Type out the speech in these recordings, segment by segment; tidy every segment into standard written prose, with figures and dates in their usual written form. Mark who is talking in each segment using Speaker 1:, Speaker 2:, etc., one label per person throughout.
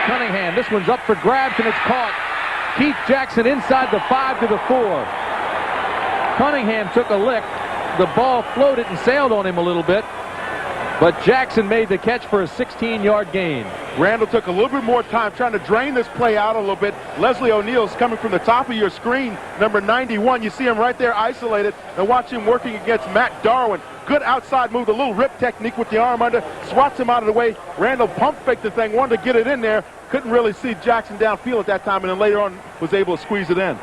Speaker 1: Cunningham. This one's up for grabs, and it's caught. Keith Jackson inside the 5 to the 4. Cunningham took a lick. The ball floated and sailed on him a little bit, but Jackson made the catch for a 16-yard gain.
Speaker 2: Randall took a little bit more time trying to drain this play out a little bit. Leslie O'Neal's coming from the top of your screen, number 91. You see him right there isolated, and watch him working against Matt Darwin. Good outside move, a little rip technique with the arm under, swats him out of the way. Randall pump faked the thing, wanted to get it in there. Couldn't really see Jackson downfield at that time, and then later on was able to squeeze it in.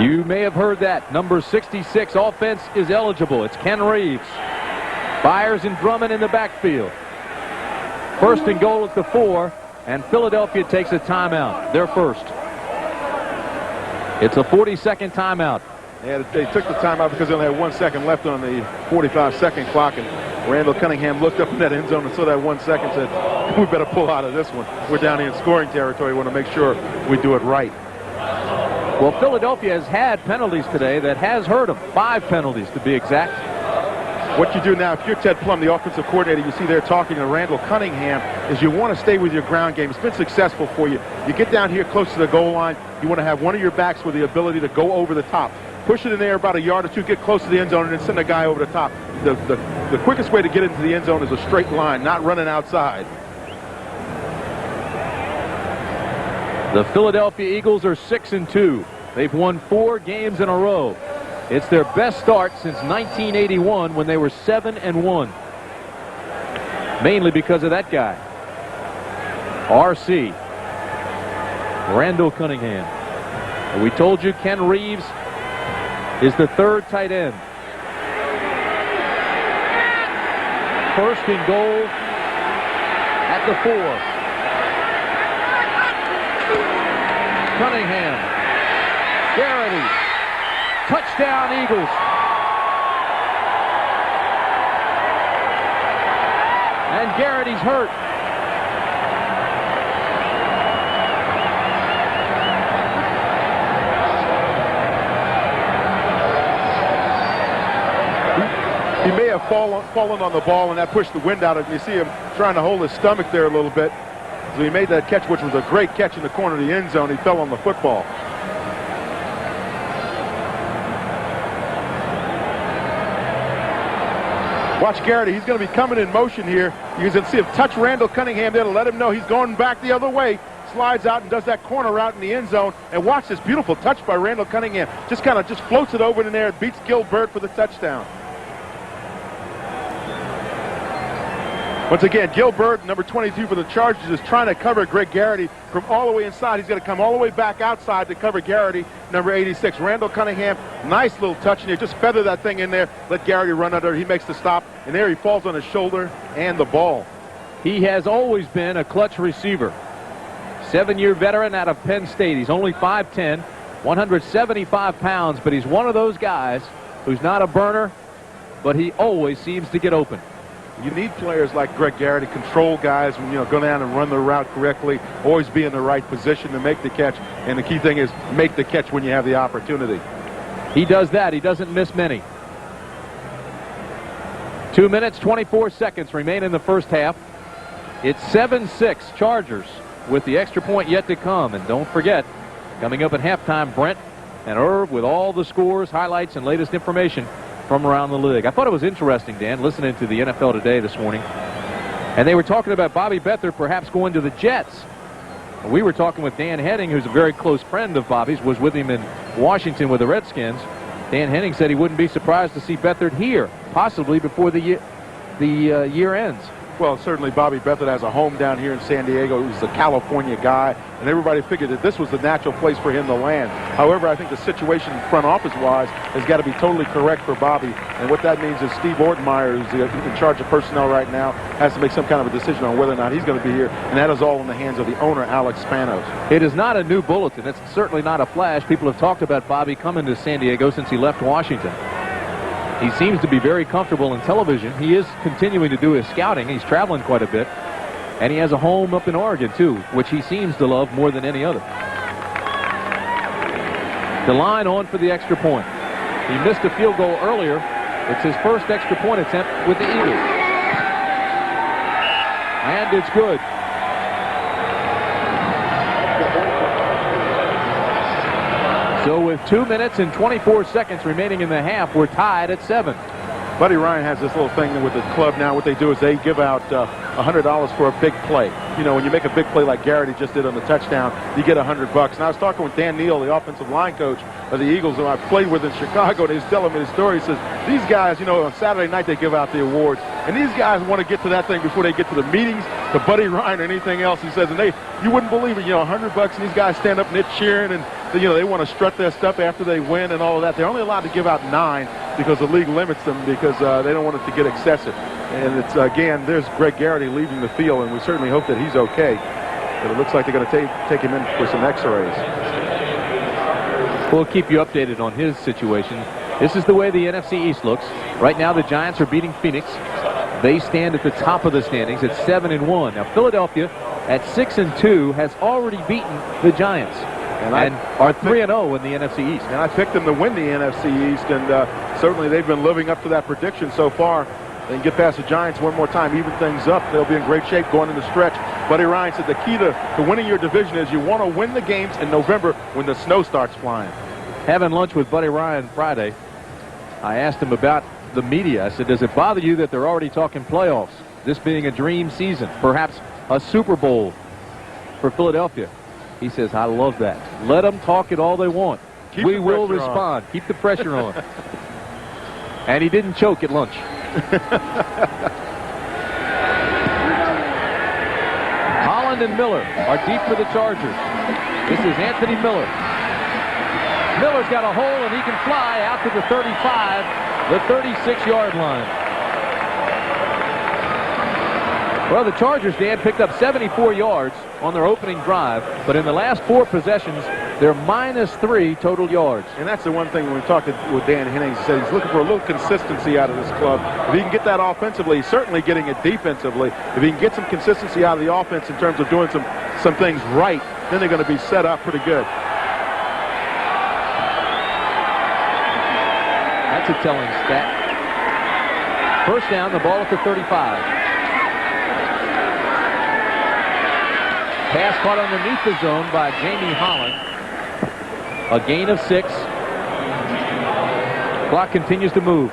Speaker 1: You may have heard that. Number 66 offense is eligible. It's Ken Reeves. Byers and Drummond in the backfield. First and goal at the 4, and Philadelphia takes a timeout. Their first. It's a 40-second timeout.
Speaker 2: Yeah, they took the timeout because they only had 1 second left on the 45-second clock, and Randall Cunningham looked up in that end zone and saw that 1 second and said, we better pull out of this one. We're down here in scoring territory. We want to make sure we do it right.
Speaker 1: Well, Philadelphia has had penalties today that has hurt them. 5 penalties, to be exact.
Speaker 2: What you do now, if you're Ted Plum, the offensive coordinator, you see there talking to Randall Cunningham, is you want to stay with your ground game. It's been successful for you. You get down here close to the goal line. You want to have one of your backs with the ability to go over the top. Push it in there about a yard or two, get close to the end zone, and then send a guy over the top. The quickest way to get into the end zone is a straight line, not running outside.
Speaker 1: The Philadelphia Eagles are 6-2. They've won 4 games in a row. It's their best start since 1981 when they were 7-1. Mainly because of that guy. RC. Randall Cunningham. And we told you Ken Reeves is the 3rd tight end. First and goal at the 4. Cunningham. Garrity. Touchdown, Eagles. And Garrity's hurt.
Speaker 2: He may have fallen on the ball, and that pushed the wind out of him. You see him trying to hold his stomach there a little bit. So he made that catch, which was a great catch in the corner of the end zone. He fell on the football. Watch Garrity. He's going to be coming in motion here. You can see him touch Randall Cunningham there to let him know he's going back the other way. Slides out and does that corner route in the end zone. And watch this beautiful touch by Randall Cunningham. Just floats it over in there and beats Gilbert for the touchdown. Once again, Gilbert, number 22 for the Chargers, is trying to cover Greg Garrity from all the way inside. He's going to come all the way back outside to cover Garrity, number 86. Randall Cunningham, nice little touch in here. Just feather that thing in there, let Garrity run under. He makes the stop, and there he falls on his shoulder and the ball.
Speaker 1: He has always been a clutch receiver. 7-year veteran out of Penn State. He's only 5'10", 175 pounds, but he's one of those guys who's not a burner, but he always seems to get open.
Speaker 2: You need players like Greg Garrity, control guys, go down and run the route correctly, always be in the right position to make the catch. And the key thing is make the catch when you have the opportunity.
Speaker 1: He does that. He doesn't miss many. 2 minutes, 24 seconds remain in the first half. It's 7-6 Chargers with the extra point yet to come. And don't forget, coming up at halftime, Brent and Irv with all the scores, highlights, and latest information from around the league. I thought it was interesting, Dan, listening to the NFL Today this morning. And they were talking about Bobby Beathard perhaps going to the Jets. We were talking with Dan Henning, who's a very close friend of Bobby's, was with him in Washington with the Redskins. Dan Henning said he wouldn't be surprised to see Beathard here, possibly before the year ends.
Speaker 2: Well, certainly Bobby Beathard has a home down here in San Diego. He's a California guy, and everybody figured that this was the natural place for him to land. However, I think the situation front office-wise has got to be totally correct for Bobby. And what that means is Steve Ortenmeyer, who's in charge of personnel right now, has to make some kind of a decision on whether or not he's going to be here. And that is all in the hands of the owner, Alex Spanos.
Speaker 1: It is not a new bulletin. It's certainly not a flash. People have talked about Bobby coming to San Diego since he left Washington. He seems to be very comfortable in television. He is continuing to do his scouting. He's traveling quite a bit. And he has a home up in Oregon, too, which he seems to love more than any other. The line on for the extra point. He missed a field goal earlier. It's his first extra point attempt with the Eagles. And it's good. So with 2 minutes and 24 seconds remaining in the half, we're tied at 7.
Speaker 2: Buddy Ryan has this little thing with the club now. What they do is they give out $100 for a big play. You know, when you make a big play like Garrity just did on the touchdown, you get $100. And I was talking with Dan Neal, the offensive line coach of the Eagles, who I played with in Chicago, and he was telling me the story. He says, these guys, you know, on Saturday night they give out the awards, and these guys want to get to that thing before they get to the meetings, to Buddy Ryan or anything else. He says, and you wouldn't believe it, you know, $100, and these guys stand up and they're cheering, and you know, they want to strut their stuff after they win and all of that. They're only allowed to give out 9 because the league limits them because they don't want it to get excessive. And it's, again, there's Greg Garrity leaving the field, and we certainly hope that he's okay. But it looks like they're going to take him in for some x-rays.
Speaker 1: We'll keep you updated on his situation. This is the way the NFC East looks. Right now, the Giants are beating Phoenix. They stand at the top of the standings at 7-1. Now, Philadelphia at 6-2 has already beaten the Giants. And are 3-0 in the NFC East.
Speaker 2: And I picked them to win the NFC East, and certainly they've been living up to that prediction so far. They can get past the Giants one more time, even things up. They'll be in great shape going into the stretch. Buddy Ryan said the key to winning your division is you want to win the games in November when the snow starts flying.
Speaker 1: Having lunch with Buddy Ryan Friday, I asked him about the media. I said, does it bother you that they're already talking playoffs, this being a dream season, perhaps a Super Bowl for Philadelphia? He says, I love that. Let them talk it all they want. We will respond. Keep the pressure on. And he didn't choke at lunch. Holland and Miller are deep for the Chargers. This is Anthony Miller. Miller's got a hole, and he can fly out to the 35, the 36-yard line. Well, the Chargers, Dan, picked up 74 yards on their opening drive, but in the last 4 possessions, they're -3 total yards.
Speaker 2: And that's the one thing when we talked with Dan Hennings, he said he's looking for a little consistency out of this club. If he can get that offensively, he's certainly getting it defensively. If he can get some consistency out of the offense in terms of doing some things right, then they're going to be set up pretty good.
Speaker 1: That's a telling stat. First down, the ball at the 35. Pass caught underneath the zone by Jamie Holland. A gain of 6. Clock continues to move.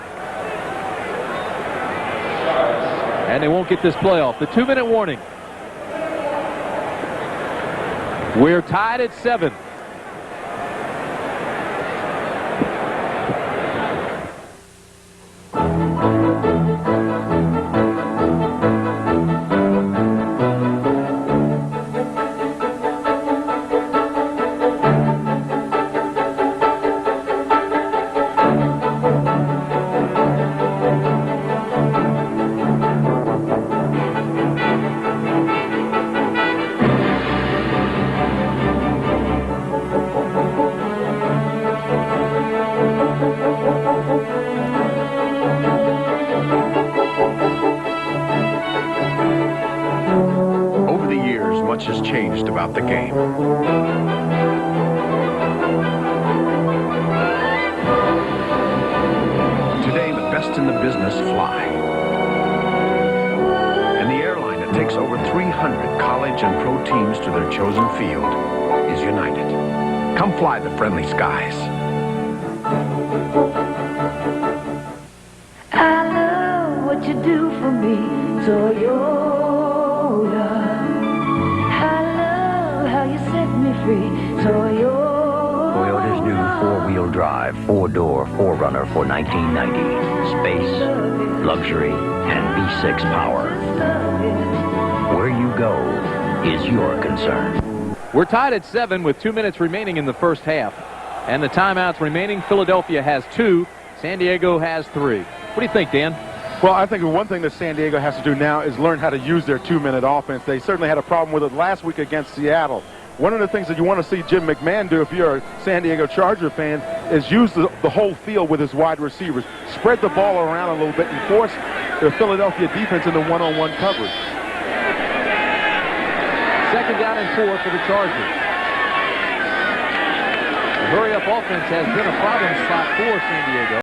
Speaker 1: And they won't get this play off. The 2-minute warning. We're tied at 7.
Speaker 3: Has changed about the game. Today, the best in the business fly. And the airline that takes over 300 college and pro teams to their chosen field is United. Come fly the friendly skies.
Speaker 4: I love what you do for me, Toyota.
Speaker 5: Toyota's new 4-wheel drive, 4-door 4Runner for 1990. Space, luxury, and V6 power. Where you go is your concern.
Speaker 1: We're tied at 7 with 2 minutes remaining in the first half. And the timeouts remaining, Philadelphia has 2. San Diego has 3. What do you think, Dan?
Speaker 2: Well, I think the one thing that San Diego has to do now is learn how to use their 2-minute offense. They certainly had a problem with it last week against Seattle. One of the things that you want to see Jim McMahon do if you're a San Diego Charger fan is use the whole field with his wide receivers. Spread the ball around a little bit and force the Philadelphia defense into one-on-one coverage.
Speaker 1: 2nd down and 4 for the Chargers. hurry-up offense has been a problem spot for San Diego.